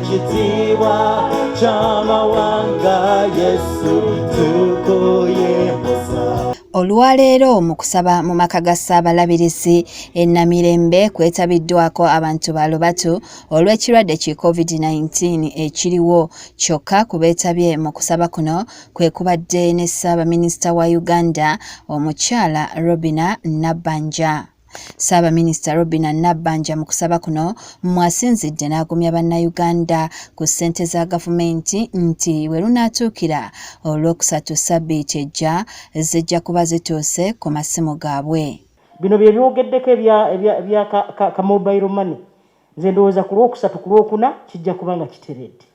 Ekitiibwa ky'amawanga Yesu tukuyemusa. Olwaleero mu kusaba mu maka ga Ssaabalabirizi e Namirembe kwetabiddwako abantu balubatu olw'ekirwadde ki COVID-19 ekiriwo, kyokka ku beetabye mu kusaba kuno kwe kubadde ne Ssaabaminisita wa Uganda omukyala Robinah Nabbanja. Ssaabaminisita Robinah Nabbanja mu kusaba kuno mwasinzidde n'agumya bannayuganda ku ssente za gavumenti nti bwe lunaatuukira Olwokusatu Ssabbiiti ejja zijja kuba zituuse ku masimu gaabwe. Bino bye byogeddeko ebya ka mobile money. Nze ndowooza ku Lwokusatu ku Lwokuna kijja kubanga kiteredde,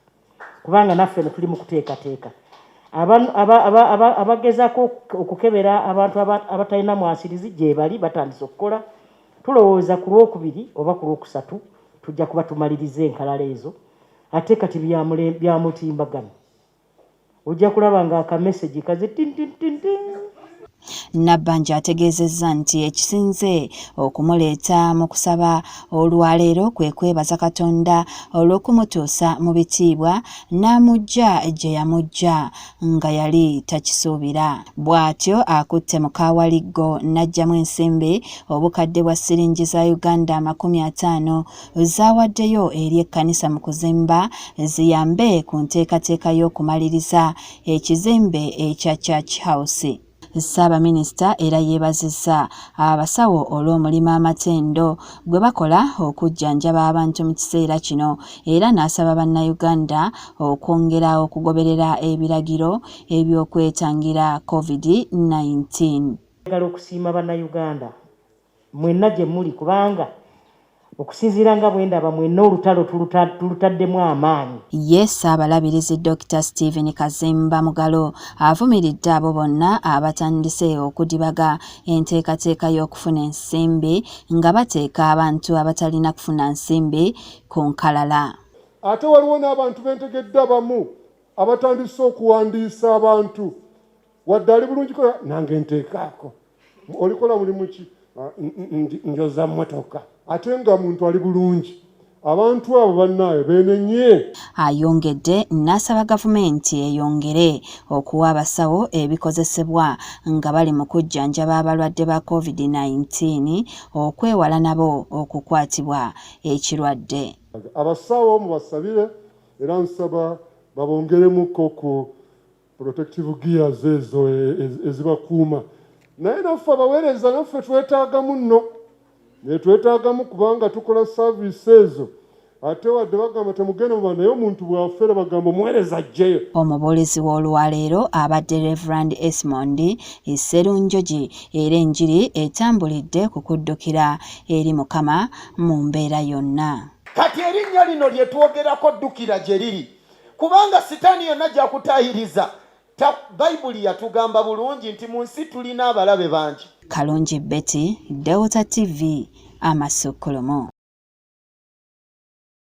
kubanga naffe tuli mu kuteekateeka. Abagezaako okukebera abantu abatalina mwasirizi gye bali batandise okukola. Tulowooza ku Lwokubiri oba ku Lwokusatu tujja kuba tumaliriza enkalala ezo, ate kati bya mutimbagano ojja kulaba nga akameseji kaze tintintintin. Nabbanja ategeezezza nti ekisinze okumuleeta mu kusaba olwaleero kwe kwebaza Katonda olw'okumutuusa mu bitiibwa n'amugya gye yamugya nga yali takisuubira. Bw'atyo akutte mu Kawaliggo n'aggyamu ensimbi obukadde bwa siringi za Uganda 50 zaawaddeyo eri ekkanisa mu kuzimba ziyambe ku nteekateeka y'okumaliriza ekizimbe ekya Church House. Ssaabaminisita era yeebazizza abasawo olw'omulimu amatendo gwe bakola okujjanjaba abantu mu kiseera kino, era n'asaba bannayuganda okwongera okugoberera ebiragiro eby'okwetangira COVID-19. Njagala okusiima bannayuganda mwenna gye muli, kubanga okusinziira nga bwe ndaba mwenna olutalo tulutaddemu amaanyi. Ye Ssaabalabirizi Dr. Stephen Kazimba Mugalo avumiridde abo bonna abatandise okudibaga enteekateeka y'okufuna ensimbi nga bateeka abantu abatalina kufuna nsimbi ku nkalala. Ate waliwo n'abantu bentegedde abamu abatandise okuwandiisa abantu wadde ali bulungi kola nange nteekaako. Olikola mulimu ki? Njoza mmotoka. Ate nga muntu ali bulungi, abantu abo bannaayo beenenye. Ayongedde n'asaba gavumenti eyongere okuwa abasawo ebikozesebwa nga bali mu kujjanjaba abalwadde ba COVID-19 okwewala nabo okukwatibwa ekirwadde. Abasawo mubasabire era nsaba babongeremuko ku protective gears ezo ezibakuuma. Naye naffe abaweereza naffe twetaagamu nno. Netwetaagamu kubanga tukola service ezo, ate wadde bagamba temugenda muba naye omuntu bw'afeera bagamba omuweereza ajjeyo. Omubuulizi w'olwaleero abadde Reverend Esmond Sserunjogi era enjiri etambulidde ku kuddukira eri Mukama mu mbeera yonna. Kati erinnya lino lye twogerako ddukira gye liri, kubanga sitaani yonna gy'akutaayiriza. Bayibuli yatugamba bulungi nti mu nsi tulina abalabe bangi. Kalungi Betty, Delta TV, Amasukulumu.